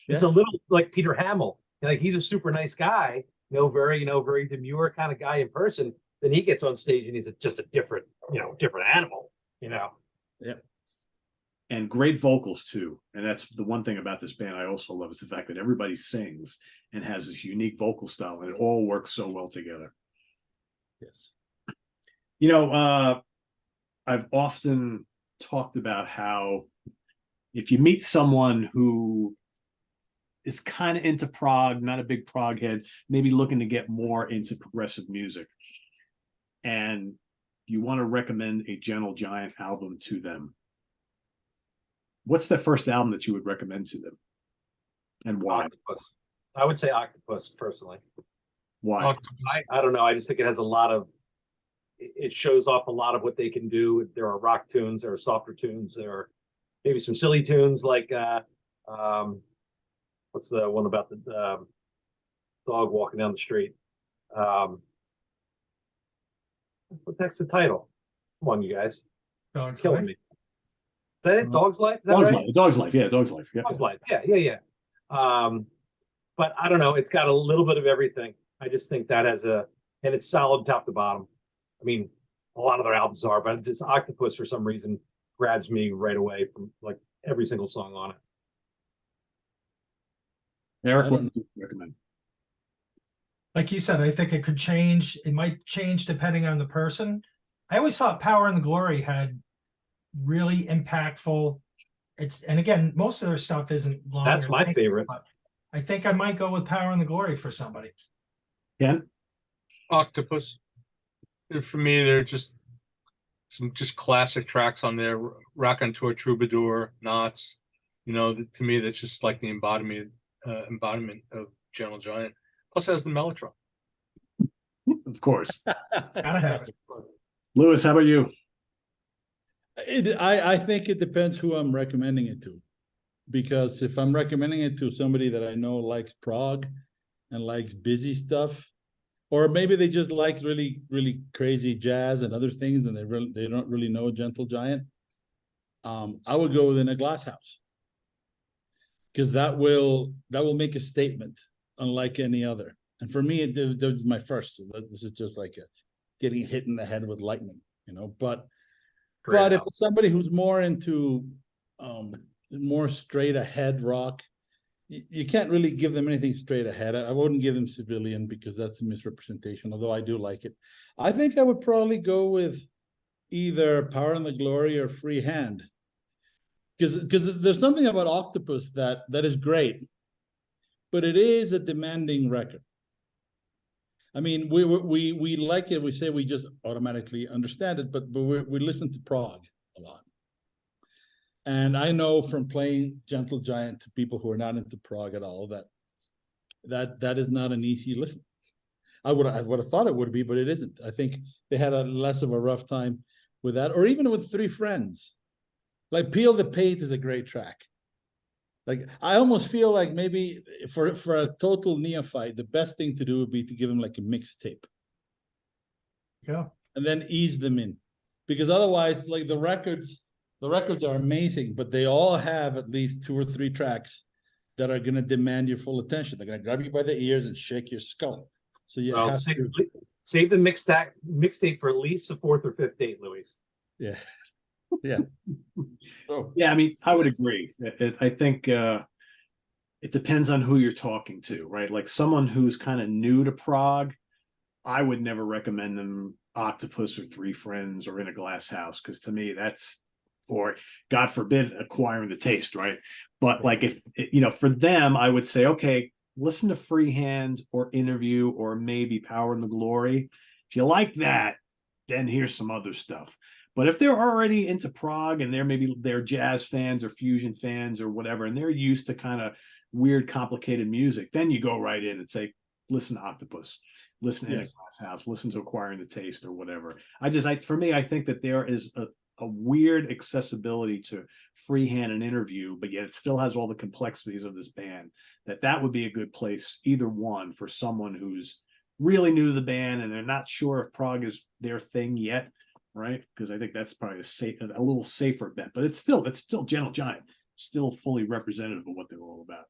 Yeah. It's a little like Peter Hamill. Like, he's a super nice guy, very demure kind of guy in person. Then he gets on stage and he's just a different animal, Yeah.
And great vocals too. And that's the one thing about this band I also love, is the fact that everybody sings and has this unique vocal style, and it all works so well together.
Yes.
I've often talked about how if you meet someone who is kind of into prog, not a big prog head, maybe looking to get more into progressive music, and you want to recommend a Gentle Giant album to them, what's the first album that you would recommend to them, and why?
Octopus. I would say Octopus, personally.
Why?
I don't know. I just think it has it shows off a lot of what they can do. There are rock tunes, there are softer tunes, there are maybe some silly tunes like what's the one about the dog walking down the street? What the heck's the title? Come on, you guys.
Dog's
Killing
Life?
me. Is that it? Dog's Life? Is that
Dog's
right?
Life. Dog's Life. Yeah, Dog's Life. Yeah.
Dog's Life. Yeah. But I don't know. It's got a little bit of everything. I just think that and it's solid top to bottom. I mean, a lot of their albums are, but this Octopus for some reason grabs me right away from like every single song on it.
Eric, what would you recommend?
Like you said, I think it could change. It might change depending on the person. I always thought Power and the Glory had really impactful. And again, most of their stuff isn't long.
That's my favorite.
But I think I might go with Power and the Glory for somebody.
Ken?
Octopus. And for me, they're just some classic tracks on there. Raconteur, Troubadour, Knots. You know, to me, that's just like the embodiment of Gentle Giant. Plus, it has the Mellotron.
Of course.
Gotta have it.
Lewis, how about you?
I think it depends who I'm recommending it to, because if I'm recommending it to somebody that I know likes prog and likes busy stuff, or maybe they just like really, really crazy jazz and other things, and they don't really know Gentle Giant, I would go within a glass house, because that will make a statement unlike any other. And for me, this is my first. So this is just like getting hit in the head with lightning, you know. But if it's somebody who's more into more straight ahead rock, you can't really give them anything straight ahead. I wouldn't give them Civilian, because that's a misrepresentation, although I do like it. I think I would probably go with either Power and the Glory or Free Hand, because there's something about Octopus that is great, but it is a demanding record. I mean, we like it. We say we just automatically understand it, but we listen to prog a lot. And I know from playing Gentle Giant to people who are not into prog at all that is not an easy listen. I would have thought it would be, but it isn't. I think they had a less of a rough time with that, or even with Three Friends. Like Peel the Paint is a great track. Like, I almost feel like maybe for a total neophyte, the best thing to do would be to give them like a mixtape.
Yeah.
And then ease them in. Because otherwise, like the records are amazing, but they all have at least 2 or 3 tracks that are gonna demand your full attention. They're gonna grab you by the ears and shake your skull. So you have to
save the mixtape for at least the 4th or 5th date, Louis.
Yeah. Yeah. Oh.
Yeah, I mean, I would agree. I think it depends on who you're talking to, right? Like someone who's kind of new to prog, I would never recommend them Octopus or Three Friends or In a Glass House, because to me that's, or God forbid, acquiring the taste, right? But like if for them, I would say, okay, listen to Free Hand or Interview or maybe Power and the Glory. If you like that, then here's some other stuff. But if they're already into prog and they're jazz fans or fusion fans or whatever, and they're used to kind of weird, complicated music, then you go right in and say, listen to Octopus, listen to In a Glass House, listen to Acquiring the Taste or whatever. For me, I think that there is a weird accessibility to Free Hand and Interview, but yet it still has all the complexities of this band, that would be a good place, either one, for someone who's really new to the band and they're not sure if prog is their thing yet. Right, because I think that's probably a little safer bet, but it's still Gentle Giant, still fully representative of what they're all about.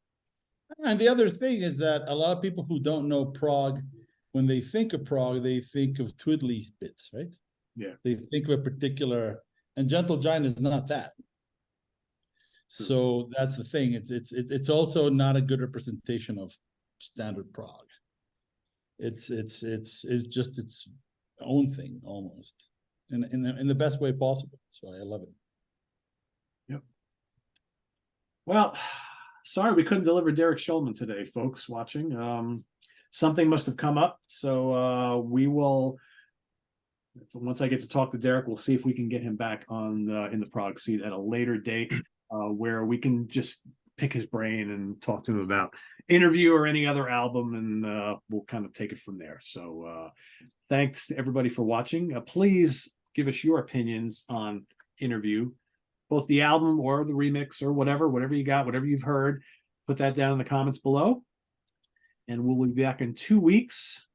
And the other thing is that a lot of people who don't know prog, when they think of prog, they think of twiddly bits, right?
Yeah,
they think of a particular, and Gentle Giant is not that. So that's the thing. It's also not a good representation of standard prog. It's just its own thing almost. In the best way possible. So I love it.
Yep. Well, sorry we couldn't deliver Derek Schulman today, folks watching. Something must have come up. So we will, once I get to talk to Derek, we'll see if we can get him back on In the Prog Seat at a later date, where we can just pick his brain and talk to him about Interview or any other album, and we'll kind of take it from there. So thanks to everybody for watching. Please give us your opinions on Interview, both the album or the remix or whatever you got, whatever you've heard. Put that down in the comments below. And we'll be back in 2 weeks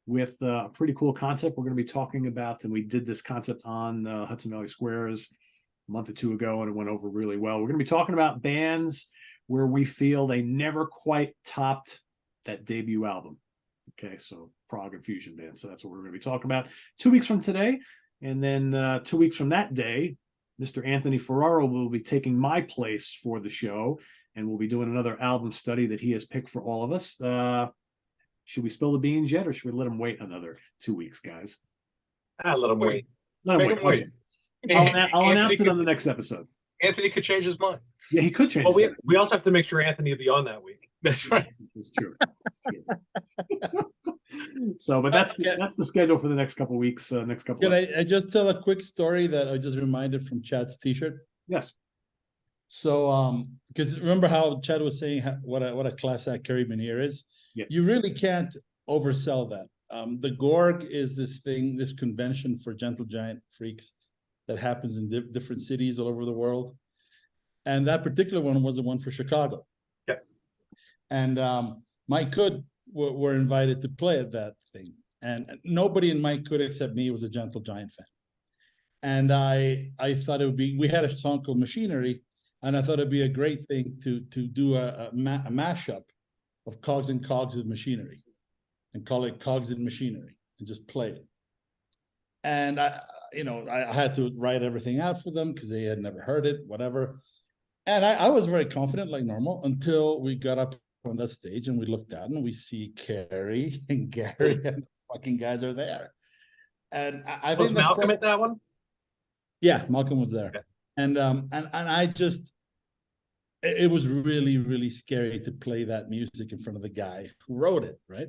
with a pretty cool concept we're going to be talking about. And we did this concept on Hudson Valley Squares a month or 2 ago, and it went over really well. We're going to be talking about bands where we feel they never quite topped that debut album. Okay, so prog and fusion bands. So that's what we're going to be talking about 2 weeks from today. And then 2 weeks from that day, Mr. Anthony Ferraro will be taking my place for the show, and we'll be doing another album study that he has picked for all of us. Should we spill the beans yet, or should we let him wait another 2 weeks, guys?
I'll let him wait.
Let him
Make
wait.
him wait.
I'll announce it
could,
on the next episode.
Anthony could change his mind.
Yeah, he could change.
Well,
that.
we also have to make sure Anthony will be on that week.
That's right.
It's true. It's true. So, but that's the schedule for the next couple of weeks. Next couple.
Can I just tell a quick story that I just reminded from Chad's T-shirt?
Yes.
So, because remember how Chad was saying what a class act Kerry Menier is?
Yeah.
You really can't oversell that. The Gorg is this convention for gentle giant freaks that happens in different cities all over the world. And that particular one was the one for Chicago.
Yeah.
And Mike Hood were invited to play at that thing. And nobody in Mike Hood except me was a gentle giant fan. And I thought it would be, we had a song called Machinery, and I thought it'd be a great thing to do a mashup of Cogs and Cogs of Machinery and call it Cogs and Machinery and just play it. And I had to write everything out for them because they had never heard it, whatever. And I was very confident, like normal, until we got up on that stage and we looked down and we see Kerry and Gary and the fucking guys are there. And I
Was
think
Malcolm at that one?
yeah, Malcolm was there.
Okay.
And I just, it was really, really scary to play that music in front of the guy who wrote it, right?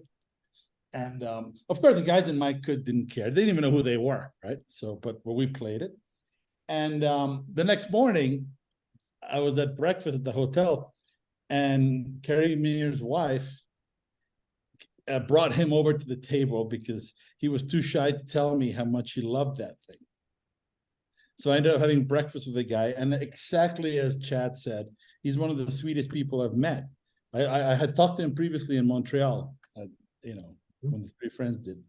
And of course, the guys in Mike Hood didn't care. They didn't even know who they were, right? So, but we played it. And the next morning, I was at breakfast at the hotel, and Kerry Menier's wife brought him over to the table because he was too shy to tell me how much he loved that thing. So I ended up having breakfast with the guy, and exactly as Chad said, he's one of the sweetest people I've met. I had talked to him previously in Montreal, when the three friends did.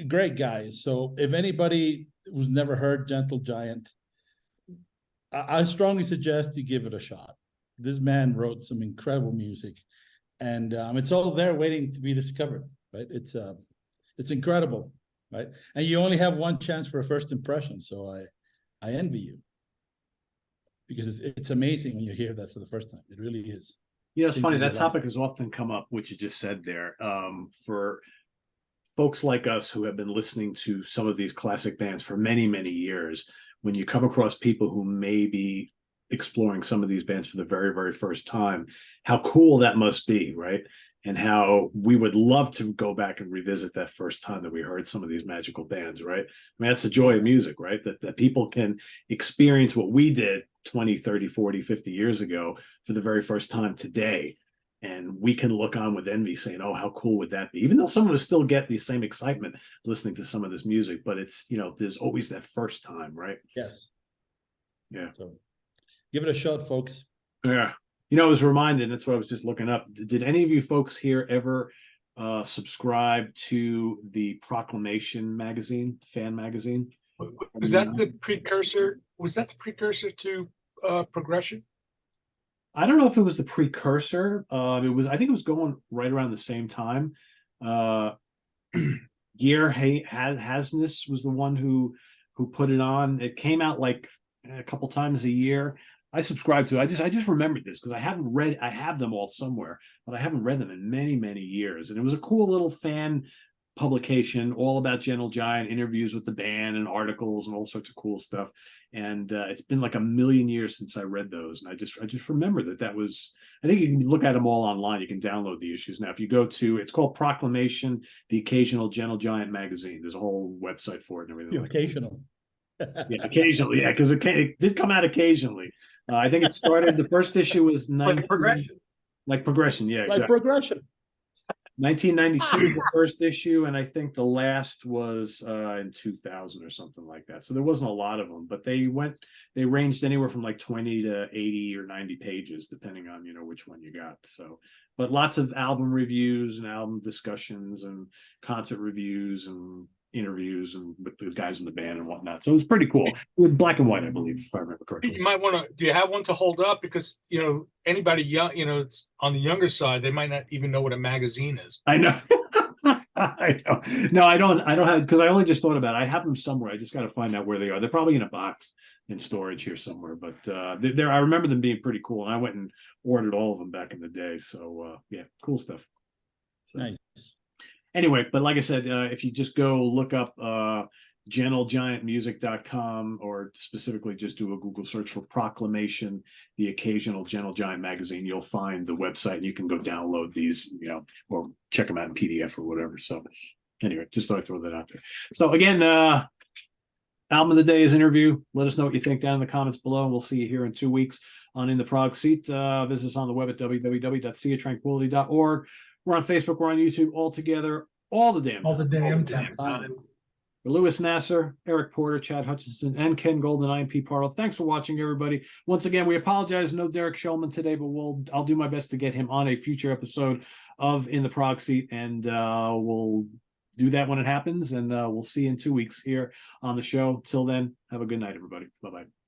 Great guy. So if anybody who's never heard Gentle Giant, I strongly suggest you give it a shot. This man wrote some incredible music, and it's all there waiting to be discovered, right? It's incredible, right? And you only have one chance for a first impression, so I envy you, because it's amazing when you hear that for the first time. It really is.
Yeah, it's funny. That topic has often come up, which you just said there. For folks like us who have been listening to some of these classic bands for many, many years, when you come across people who may be exploring some of these bands for the very, very first time, how cool that must be, right? And how we would love to go back and revisit that first time that we heard some of these magical bands, right? I mean, that's the joy of music, right? That people can experience what we did 20, 30, 40, 50 years ago for the very first time today. And we can look on with envy saying, oh, how cool would that be? Even though some of us still get the same excitement listening to some of this music, but it's, there's always that first time, right?
Yes.
Yeah.
So give it a shot, folks.
Yeah. I was reminded, that's what I was just looking up. Did any of you folks here ever subscribe to the Proclamation magazine, fan magazine?
Was that the precursor? Was that the precursor to Progression?
I don't know if it was the precursor. I think it was going right around the same time. Gear Hasness was the one who put it on. It came out like a couple times a year. I subscribed to it. I just remembered this because I have them all somewhere, but I haven't read them in many, many years. And it was a cool little fan publication all about Gentle Giant, interviews with the band and articles and all sorts of cool stuff. And it's been like a million years since I read those. And I just remember that was, I think you can look at them all online. You can download the issues. Now, if you go to, it's called Proclamation, the Occasional Gentle Giant magazine. There's a whole website for it and everything.
The occasional.
Yeah, occasionally. Yeah, because it did come out occasionally. I think it started, the first issue was
Like Progression.
Like Progression, yeah,
Like
exactly.
Progression.
1992 was the first issue, and I think the last was in 2000 or something like that. So there wasn't a lot of them, but they ranged anywhere from like 20 to 80 or 90 pages, depending on which one you got. So, but lots of album reviews and album discussions and concert reviews and interviews and with the guys in the band and whatnot. So it was pretty cool. With black and white, I believe, if I remember correctly.
You might want to. Do you have one to hold up? Because anybody young, on the younger side, they might not even know what a magazine is.
I know. I know. No, I don't have, because I only just thought about it. I have them somewhere. I just got to find out where they are. They're probably in a box in storage here somewhere. But there, I remember them being pretty cool, and I went and ordered all of them back in the day. So yeah, cool stuff. So.
Nice.
Anyway, but like I said, if you just go look up gentlegiantmusic.com, or specifically just do a Google search for Proclamation, the occasional Gentle Giant magazine. You'll find the website and you can go download these, or check them out in PDF or whatever. So anyway, just thought I'd throw that out there. So again, album of the day is Interview. Let us know what you think down in the comments below, and we'll see you here in 2 weeks on In the Prog Seat. Visit us on the web at www.seatranquility.org. We're on Facebook, we're on YouTube, all together, all the damn time. For Lewis Nasser, Eric Porter, Chad Hutchinson, and Ken Golden, I'm Pete Parle. Thanks for watching, everybody. Once again, we apologize, no Derek Shulman today, but I'll do my best to get him on a future episode of In the Prog Seat, and we'll do that when it happens, and we'll see you in 2 weeks here on the show. Till then, have a good night, everybody. Bye-bye.